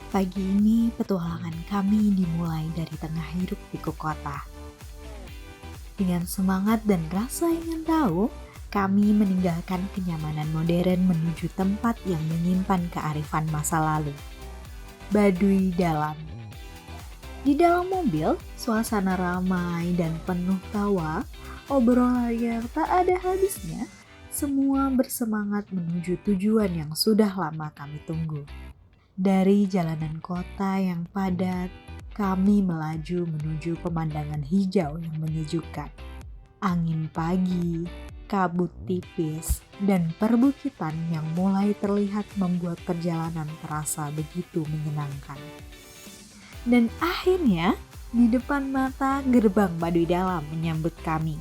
Pagi ini petualangan kami dimulai dari tengah hiruk pikuk kota. Dengan semangat dan rasa ingin tahu, kami meninggalkan kenyamanan modern menuju tempat yang menyimpan kearifan masa lalu. Baduy Dalam. Di dalam mobil, suasana ramai dan penuh tawa, obrolan yang tak ada habisnya, semua bersemangat menuju tujuan yang sudah lama kami tunggu. Dari jalanan kota yang padat, kami melaju menuju pemandangan hijau yang menyejukkan. Angin pagi, kabut tipis, dan perbukitan yang mulai terlihat membuat perjalanan terasa begitu menyenangkan. Dan akhirnya, di depan mata gerbang Baduy Dalam menyambut kami.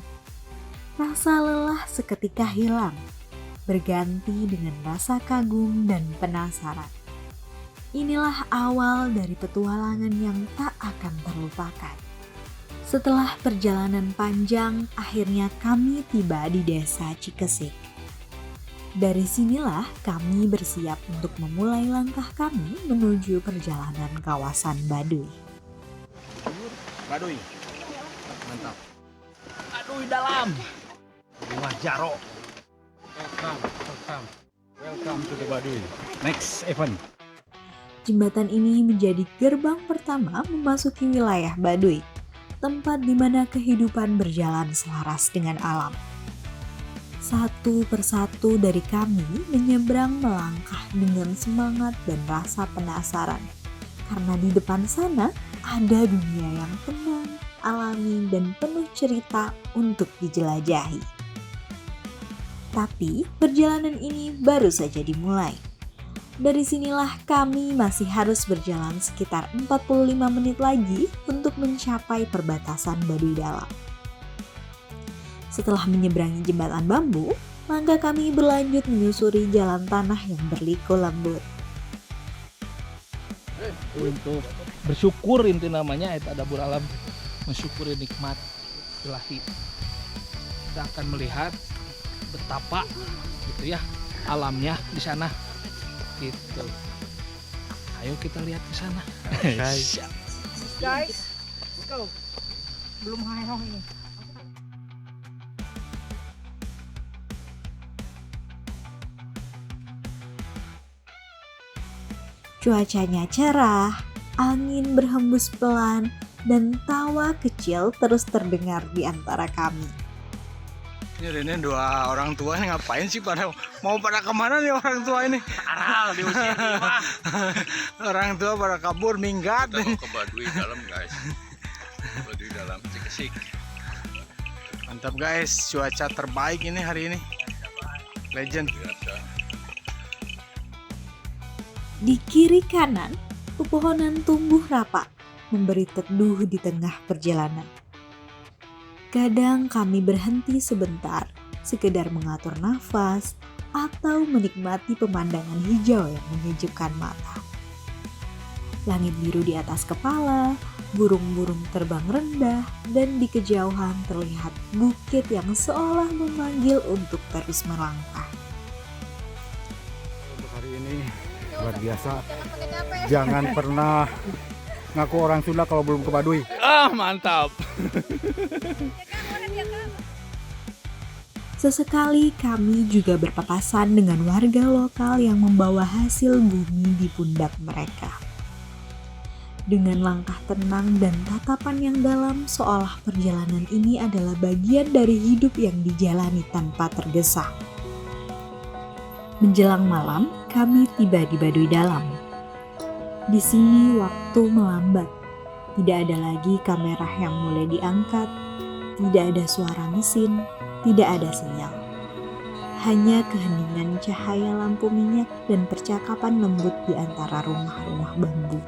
Rasa lelah seketika hilang, berganti dengan rasa kagum dan penasaran. Inilah awal dari petualangan yang tak akan terlupakan. Setelah perjalanan panjang, akhirnya kami tiba di desa Cikesik. Dari sinilah kami bersiap untuk memulai langkah kami menuju perjalanan kawasan Baduy. Baduy, mantap. Baduy Dalam, rumah Jaro. Welcome to the Baduy. Next event. Jembatan ini menjadi gerbang pertama memasuki wilayah Baduy, tempat di mana kehidupan berjalan selaras dengan alam. Satu persatu dari kami menyeberang melangkah dengan semangat dan rasa penasaran, karena di depan sana ada dunia yang tenang, alami, dan penuh cerita untuk dijelajahi. Tapi perjalanan ini baru saja dimulai. Dari sinilah kami masih harus berjalan sekitar 45 menit lagi untuk mencapai perbatasan Baduy Dalam. Setelah menyeberangi jembatan bambu, maka kami berlanjut menyusuri jalan tanah yang berliku lembut. Untuk bersyukur inti namanya eta dapur alam, mensyukuri nikmat ilahi. Kita akan melihat betapa gitu ya alamnya di sana. Gitu. Ayo kita lihat ke sana. Guys, Guys, let's go. Belum hayong ini. Cuacanya cerah, angin berhembus pelan, dan tawa kecil terus terdengar di antara kami. ini dua orang tua ini ngapain sih mau pada kemana nih orang tua ini? Aral diusir mah. Orang tua pada kabur minggat. Kita mau ke Baduy Dalam guys. Baduy Dalam Cikesik. Mantap guys, cuaca terbaik ini hari ini. Legend. Biasa. Di kiri kanan, pepohonan tumbuh rapat, memberi teduh di tengah perjalanan. Kadang kami berhenti sebentar, sekedar mengatur nafas, atau menikmati pemandangan hijau yang menyejukkan mata. Langit biru di atas kepala, burung-burung terbang rendah, dan di kejauhan terlihat bukit yang seolah memanggil untuk terus melangkah. Untuk hari ini luar biasa. Jangan pernah ngaku orang Sunda kalau belum ke Baduy. Ah, mantap. Sesekali kami juga berpapasan dengan warga lokal yang membawa hasil bumi di pundak mereka. Dengan langkah tenang dan tatapan yang dalam, seolah perjalanan ini adalah bagian dari hidup yang dijalani tanpa tergesa. Menjelang malam, kami tiba di Baduy Dalam. Di sini waktu melambat. Tidak ada lagi kamera yang mulai diangkat, tidak ada suara mesin, tidak ada sinyal. Hanya keheningan cahaya lampu minyak dan percakapan lembut di antara rumah-rumah bambu.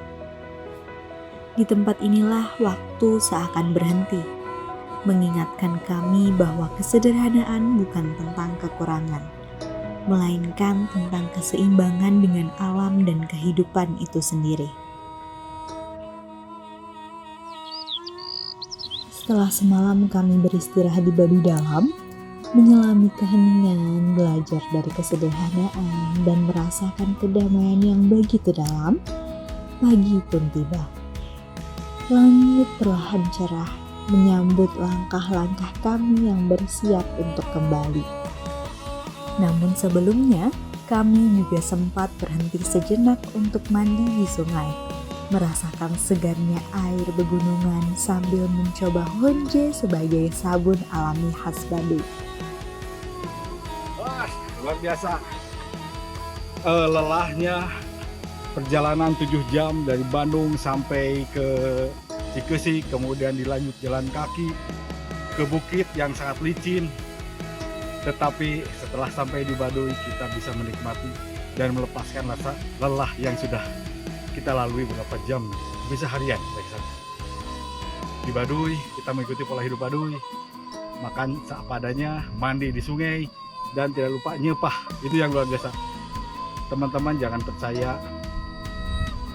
Di tempat inilah waktu seakan berhenti, mengingatkan kami bahwa kesederhanaan bukan tentang kekurangan, melainkan tentang keseimbangan dengan alam dan kehidupan itu sendiri. Setelah semalam kami beristirahat di Baduy Dalam, menyelami keheningan, belajar dari kesederhanaan, dan merasakan kedamaian yang begitu dalam, pagi pun tiba. Langit perlahan cerah, menyambut langkah-langkah kami yang bersiap untuk kembali. Namun sebelumnya, kami juga sempat berhenti sejenak untuk mandi di sungai, merasakan segarnya air begunungan sambil mencoba honje sebagai sabun alami khas Baduy. Wah, luar biasa. Lelahnya perjalanan 7 jam dari Bandung sampai ke Cikesi, kemudian dilanjut jalan kaki ke bukit yang sangat licin. Tetapi setelah sampai di Baduy, kita bisa menikmati dan melepaskan rasa lelah yang sudah kita lalui beberapa jam, bisa harian dari sana. Di Baduy, kita mengikuti pola hidup Baduy, makan seadanya, mandi di sungai, dan tidak lupa nyepah. Itu yang luar biasa. Teman-teman jangan percaya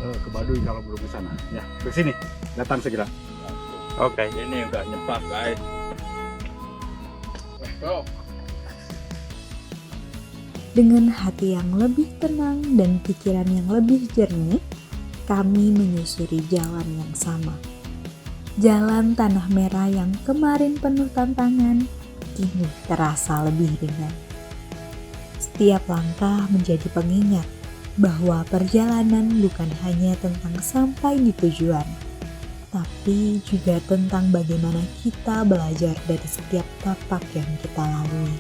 ke Baduy kalau belum ke sana. Ya, ke sini, datang segera. Oke, ini udah nyepak guys. Dengan hati yang lebih tenang dan pikiran yang lebih jernih, kami menyusuri jalan yang sama. Jalan tanah merah yang kemarin penuh tantangan, kini terasa lebih ringan. Setiap langkah menjadi pengingat bahwa perjalanan bukan hanya tentang sampai di tujuan, tapi juga tentang bagaimana kita belajar dari setiap tapak yang kita lalui.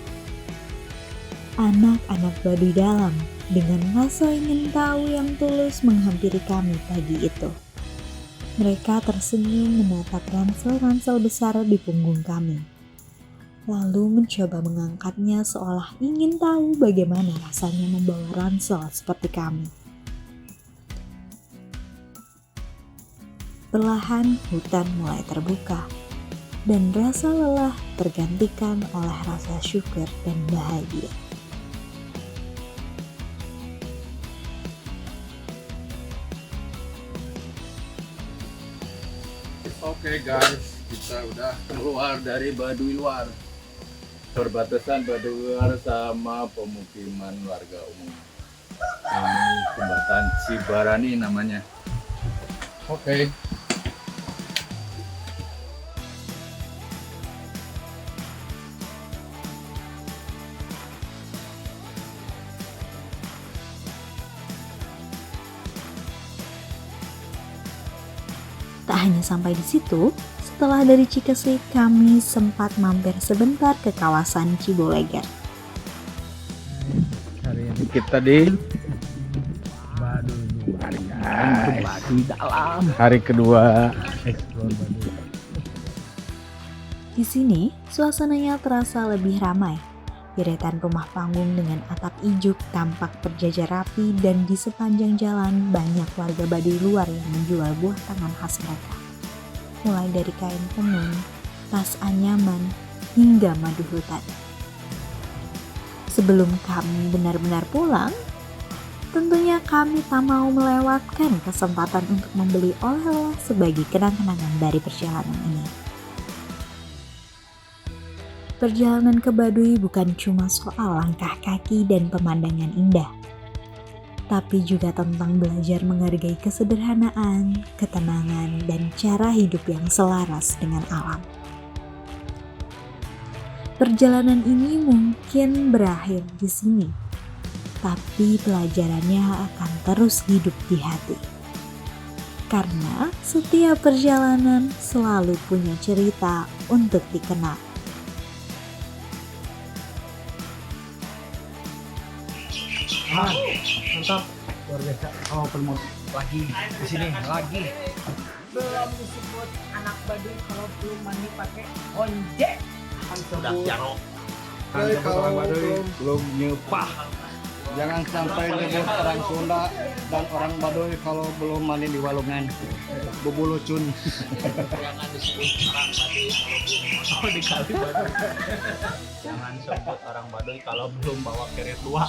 Anak-anak Baduy Dalam dengan rasa ingin tahu yang tulus menghampiri kami pagi itu. Mereka tersenyum menatap ransel-ransel besar di punggung kami, lalu mencoba mengangkatnya seolah ingin tahu bagaimana rasanya membawa ransel seperti kami. Perlahan hutan mulai terbuka, dan rasa lelah tergantikan oleh rasa syukur dan bahagia. Oke guys, kita udah keluar dari Baduy luar. Perbatasan Baduy luar sama pemukiman warga umum. Ini jembatan Cibarani namanya. Oke. Tak hanya sampai di situ, setelah dari Cikesi kami sempat mampir sebentar ke kawasan Ciboleger. Hari ini Kita di Baduy luar guys. Baduy Dalam. hari kedua. Explore Baduy. Di sini, suasananya terasa lebih ramai. Deretan rumah panggung dengan atap ijuk tampak berjajar rapi, dan di sepanjang jalan banyak warga Baduy luar yang menjual buah tangan khas mereka. Mulai dari kain tenun, tas anyaman, hingga madu hutan. Sebelum kami benar-benar pulang, tentunya kami tak mau melewatkan kesempatan untuk membeli oleh-oleh sebagai kenang-kenangan dari perjalanan ini. Perjalanan ke Baduy bukan cuma soal langkah kaki dan pemandangan indah, tapi juga tentang belajar menghargai kesederhanaan, ketenangan, dan cara hidup yang selaras dengan alam. Perjalanan ini mungkin berakhir di sini, tapi pelajarannya akan terus hidup di hati. Karena setiap perjalanan selalu punya cerita untuk dikenal. Mantap, luar biasa. Oh, pelmut lagi di sini lagi. Belum disebut anak Baduy kalau belum mandi pakai onje. Sudah jarok. Kalau belum nyepah, jangan sampai nyebut orang Sunda dan orang Baduy kalau belum mandi di walungan. Bubulucun. Jangan disebut orang Baduy kalau belum di kali Baduy. Jangan sebut orang Baduy kalau belum bawa keret tua.